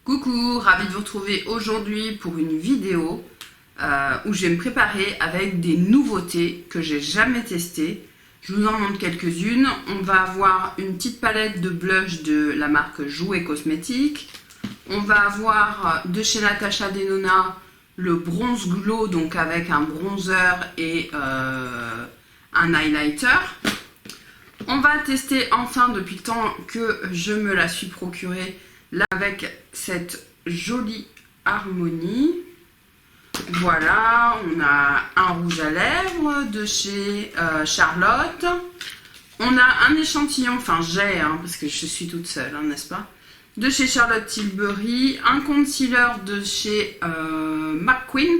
Coucou, ravi de vous retrouver aujourd'hui pour une vidéo où je vais me préparer avec des nouveautés que j'ai jamais testées. Je vous en montre quelques-unes. On va avoir une petite palette de blush de la marque Jouet Cosmétiques. On va avoir de chez Natasha Denona le Bronze Glow, donc avec un bronzer et un highlighter. On va tester enfin, depuis le temps que je me la suis procurée, là avec cette jolie harmonie. Voilà, on a un rouge à lèvres de chez Charlotte. On a un échantillon, enfin j'ai, parce que je suis toute seule, n'est-ce pas, de chez Charlotte Tilbury, un concealer de chez McQueen,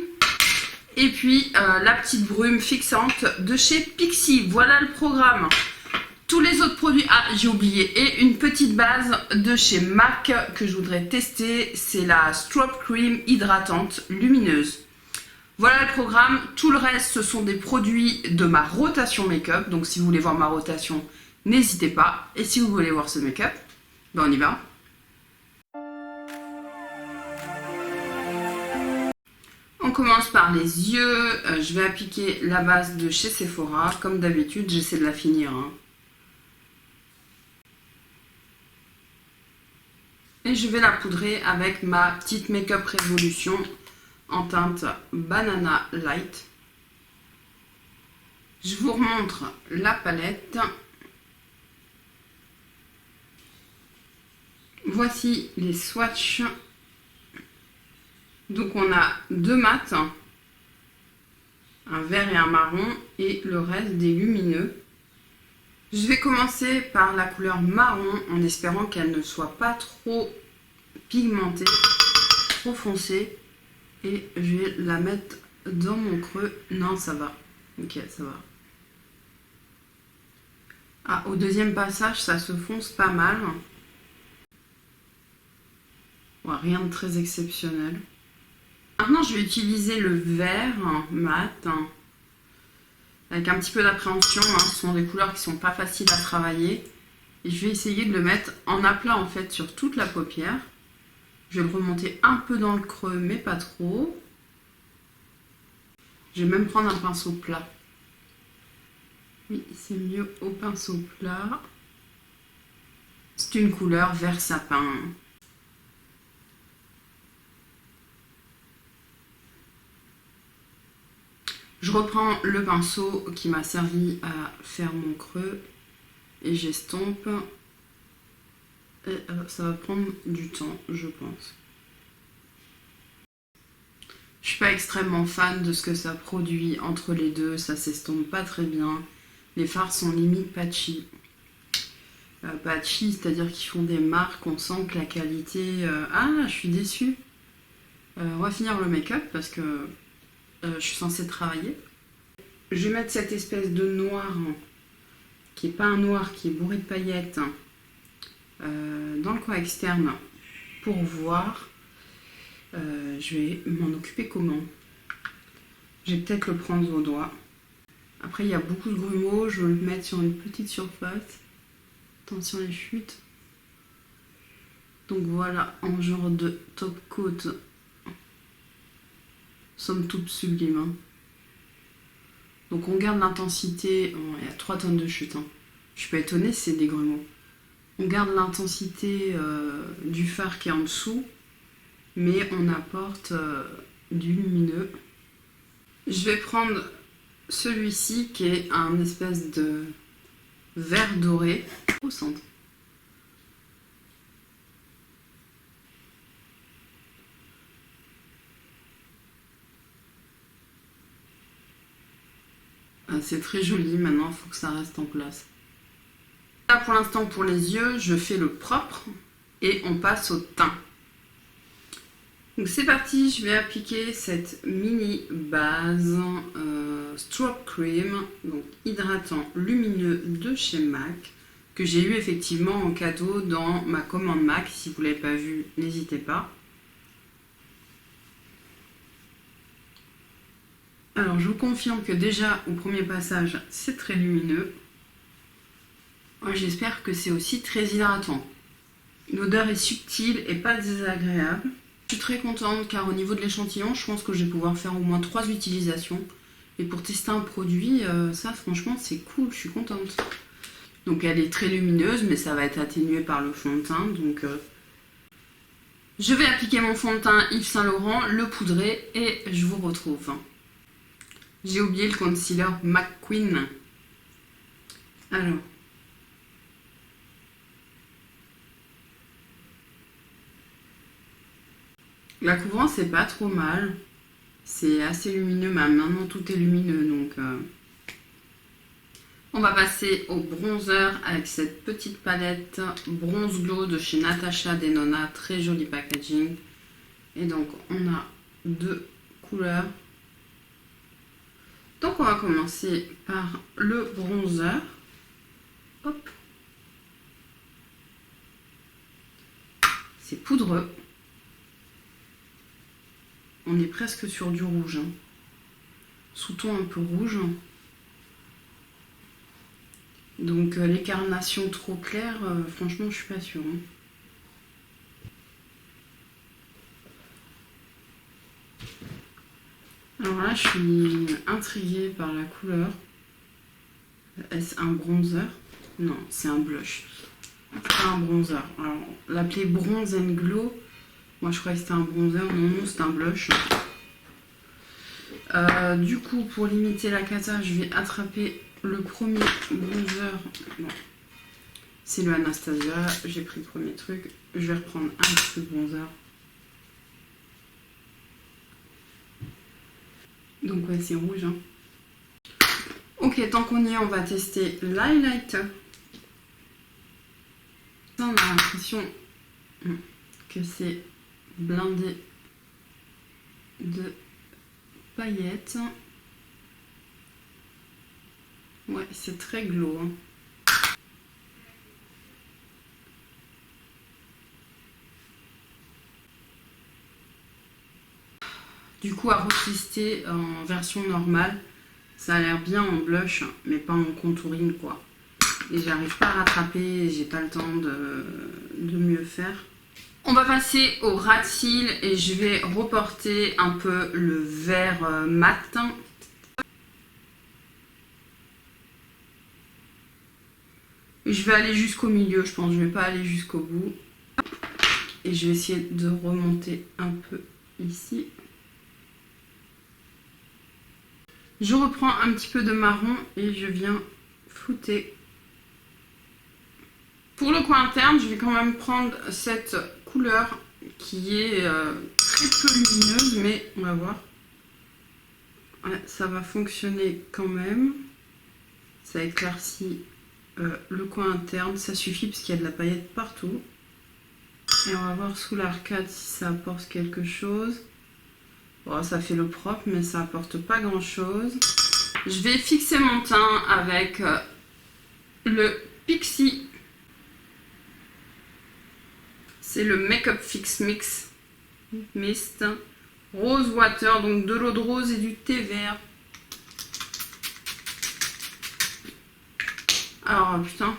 et puis la petite brume fixante de chez Pixi. Voilà le programme. Tous les autres produits, j'ai oublié, et une petite base de chez MAC que je voudrais tester, c'est la Strobe Cream hydratante lumineuse. Voilà le programme. Tout le reste, ce sont des produits de ma rotation make-up. Donc si vous voulez voir ma rotation, n'hésitez pas. Et si vous voulez voir ce make-up, ben on y va. On commence par les yeux. Je vais appliquer la base de chez Sephora. Comme d'habitude, j'essaie de la finir. Et je vais la poudrer avec ma petite Make-up Révolution en teinte Banana Light. Je vous remontre la palette. Voici les swatchs. Donc on a deux mats, un vert et un marron, et le reste des lumineux. Je vais commencer par la couleur marron en espérant qu'elle ne soit pas trop pigmentée, trop foncée. Et je vais la mettre dans mon creux. Non, ça va. Ok, ça va. Ah, au deuxième passage, ça se fonce pas mal. Ouais, rien de très exceptionnel. Maintenant, je vais utiliser le vert mat. Avec un petit peu d'appréhension, ce sont des couleurs qui sont pas faciles à travailler. Et je vais essayer de le mettre en aplat en fait sur toute la paupière. Je vais le remonter un peu dans le creux, mais pas trop. Je vais même prendre un pinceau plat. Oui, c'est mieux au pinceau plat. C'est une couleur vert sapin. Je reprends le pinceau qui m'a servi à faire mon creux et j'estompe. Et ça va prendre du temps, je pense. Je suis pas extrêmement fan de ce que ça produit entre les deux, ça s'estompe pas très bien. Les fards sont limite patchy. Patchy, c'est-à-dire qu'ils font des marques, on sent que la qualité... Ah, je suis déçue. On va finir le make-up parce que je suis censée travailler. Je vais mettre cette espèce de noir, qui n'est pas un noir, qui est bourré de paillettes, dans le coin externe pour voir. Je vais m'en occuper comment. Je vais peut-être le prendre au doigt. Après, il y a beaucoup de grumeaux, je vais le mettre sur une petite surface. Attention les chutes. Donc voilà, en genre de top coat. Somme toute sublime. Donc on garde l'intensité. Il y a 3 tonnes de chutes. Je suis pas étonnée, c'est des grumeaux. On garde l'intensité du fard qui est en dessous, mais on apporte du lumineux. Je vais prendre celui-ci qui est un espèce de vert doré au centre. C'est très joli, maintenant il faut que ça reste en place. Là pour l'instant pour les yeux, je fais le propre et on passe au teint. Donc c'est parti, je vais appliquer cette mini base Strobe Cream, donc hydratant lumineux de chez MAC, que j'ai eu effectivement en cadeau dans ma commande MAC. Si vous ne l'avez pas vu, n'hésitez pas. Alors je vous confirme que déjà au premier passage c'est très lumineux. J'espère que c'est aussi très hydratant. L'odeur est subtile et pas désagréable. Je suis très contente car au niveau de l'échantillon, je pense que je vais pouvoir faire au moins 3 utilisations. Et pour tester un produit, ça franchement c'est cool, je suis contente. Donc elle est très lumineuse mais ça va être atténué par le fond de teint. Donc je vais appliquer mon fond de teint Yves Saint Laurent, le poudrer et je vous retrouve. J'ai oublié le concealer McQueen. Alors. La couvrance c'est pas trop mal. C'est assez lumineux, mais maintenant tout est lumineux donc... On va passer au bronzer avec cette petite palette Bronze Glow de chez Natasha Denona, très joli packaging. Et donc on a 2 couleurs. Donc on va commencer par le bronzer. Hop. C'est poudreux. On est presque sur du rouge. Hein. Sous-ton un peu rouge. Donc les carnations trop claires, franchement je suis pas sûre. Hein. Alors là je suis intriguée par la couleur. Est-ce un bronzer? Non, c'est un blush. C'est pas un bronzer. Alors l'appeler Bronze and Glow, moi je croyais que c'était un bronzer, non, c'est un blush. Du coup pour limiter la cata, je vais attraper le premier bronzer. Bon. C'est le Anastasia, j'ai pris le premier truc. Je vais reprendre un petit peu de bronzer. Donc ouais, c'est rouge. Hein. Ok, tant qu'on y est, on va tester l'highlighter. On a l'impression que c'est blindé de paillettes. Ouais, c'est très glow. Hein. Du coup, à retester en version normale, ça a l'air bien en blush, mais pas en contouring quoi. Et j'arrive pas à rattraper, j'ai pas le temps de mieux faire. On va passer au ras de cils et je vais reporter un peu le vert mat. Je vais aller jusqu'au milieu, je pense, je vais pas aller jusqu'au bout. Et je vais essayer de remonter un peu ici. Je reprends un petit peu de marron et je viens flouter. Pour le coin interne, je vais quand même prendre cette couleur qui est très peu lumineuse, mais on va voir. Ouais, ça va fonctionner quand même. Ça éclaircit le coin interne, ça suffit parce qu'il y a de la paillette partout. Et on va voir sous l'arcade si ça apporte quelque chose. Bon, ça fait le propre, mais ça apporte pas grand chose. Je vais fixer mon teint avec le Pixi. C'est le Make-up Fix Mix Mist Rose Water, donc de l'eau de rose et du thé vert. Alors putain,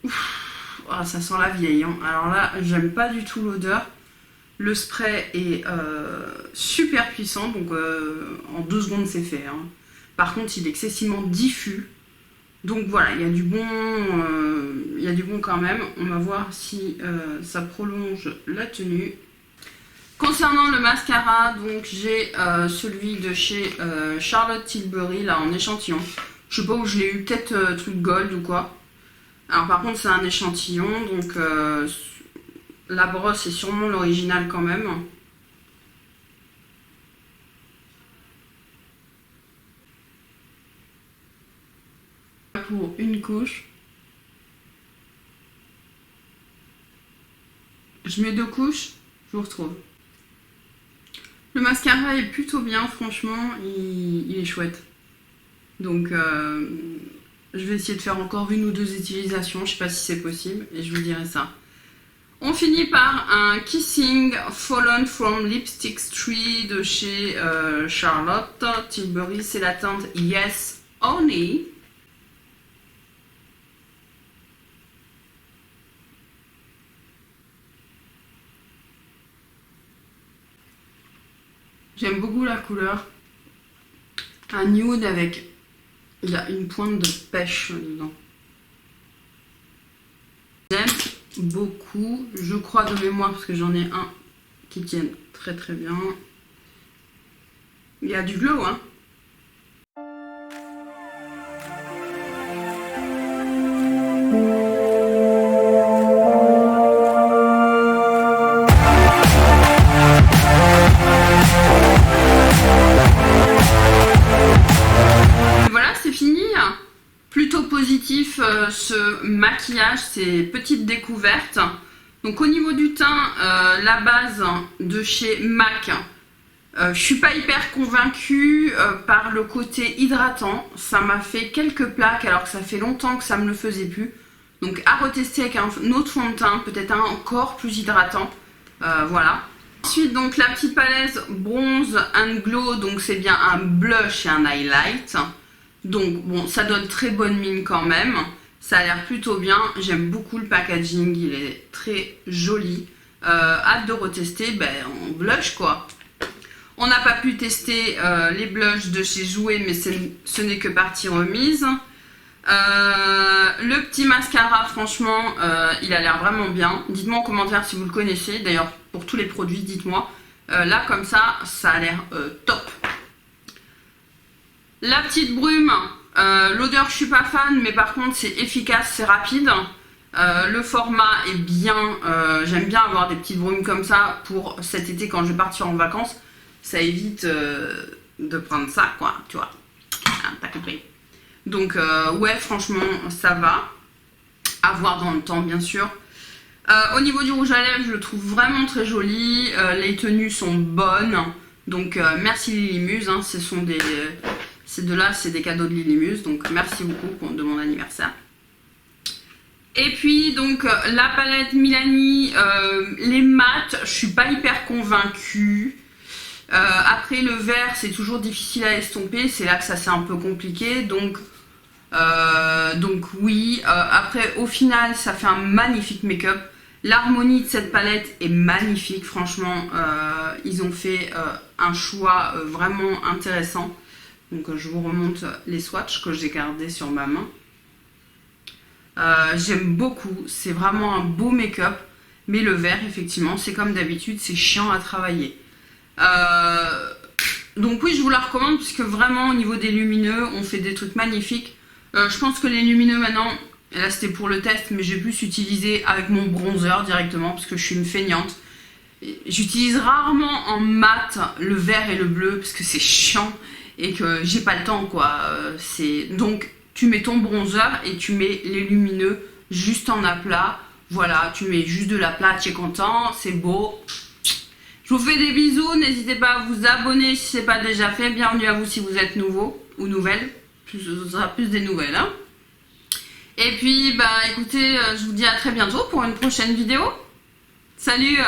oh, ça sent la vieille. Hein. Alors là, j'aime pas du tout l'odeur. Le spray est super puissant, donc en 2 secondes c'est fait. Hein. Par contre, il est excessivement diffus. Donc voilà, il y a du bon quand même. On va voir si ça prolonge la tenue. Concernant le mascara, donc j'ai celui de chez Charlotte Tilbury là en échantillon. Je sais pas où je l'ai eu, peut-être truc gold ou quoi. Alors par contre c'est un échantillon, donc la brosse est sûrement l'original quand même. Pour une couche. Je mets 2 couches, je vous retrouve. Le mascara est plutôt bien, franchement, il est chouette. Donc je vais essayer de faire encore 1 ou 2 utilisations, je sais pas si c'est possible, et je vous dirai ça. On finit par un Kissing Fallen from Lipstick Tree de chez Charlotte Tilbury. C'est la teinte Yes Honey. J'aime beaucoup la couleur. Un nude avec... Il y a une pointe de pêche dedans. J'aime beaucoup. Je crois de mémoire parce que j'en ai un qui tienne très très bien. Il y a du glow, hein. Positif ce maquillage, ces petites découvertes. Donc au niveau du teint, la base de chez MAC, je suis pas hyper convaincue par le côté hydratant. Ça m'a fait quelques plaques alors que ça fait longtemps que ça me le faisait plus. Donc à retester avec un autre fond de teint, peut-être un encore plus hydratant. Voilà. Ensuite donc la petite palette Bronze and Glow, donc c'est bien un blush et un highlight. Donc bon, ça donne très bonne mine quand même, ça a l'air plutôt bien, j'aime beaucoup le packaging, il est très joli. Hâte de retester en blush quoi. On n'a pas pu tester les blushs de chez Jouer, mais ce n'est que partie remise. Le petit mascara, franchement, il a l'air vraiment bien. Dites-moi en commentaire si vous le connaissez, d'ailleurs pour tous les produits, dites-moi. Là comme ça, ça a l'air top. La petite brume, l'odeur je suis pas fan, mais par contre c'est efficace, c'est rapide. Le format est bien, j'aime bien avoir des petites brumes comme ça pour cet été quand je vais partir en vacances. Ça évite de prendre ça quoi, tu vois. T'as compris. Donc ouais, franchement ça va. À voir dans le temps bien sûr. Au niveau du rouge à lèvres, je le trouve vraiment très joli. Les tenues sont bonnes. Donc merci Lilimuse, hein, ce sont des... Ces deux-là, c'est des cadeaux de Lilimuse, donc merci beaucoup de mon anniversaire. Et puis, donc, la palette Milani, les mattes, je suis pas hyper convaincue. Après, le vert, c'est toujours difficile à estomper, c'est là que ça c'est un peu compliqué, donc oui. Après, au final, ça fait un magnifique make-up. L'harmonie de cette palette est magnifique, franchement, ils ont fait un choix vraiment intéressant. Donc je vous remonte les swatchs que j'ai gardés sur ma main. J'aime beaucoup, c'est vraiment un beau make-up. Mais le vert, effectivement, c'est comme d'habitude, c'est chiant à travailler. Donc oui, je vous la recommande puisque vraiment au niveau des lumineux, on fait des trucs magnifiques. Je pense que les lumineux maintenant, là c'était pour le test, mais j'ai plus utilisé avec mon bronzer directement parce que je suis une feignante. J'utilise rarement en mat le vert et le bleu parce que c'est chiant. Et que j'ai pas le temps quoi, donc tu mets ton bronzer et tu mets les lumineux juste en aplat, voilà, tu mets juste de l'aplat, tu es content, c'est beau. Je vous fais des bisous, n'hésitez pas à vous abonner si ce n'est pas déjà fait, bienvenue à vous si vous êtes nouveau ou nouvelle, ce sera plus des nouvelles hein. Et puis bah écoutez, je vous dis à très bientôt pour une prochaine vidéo, salut.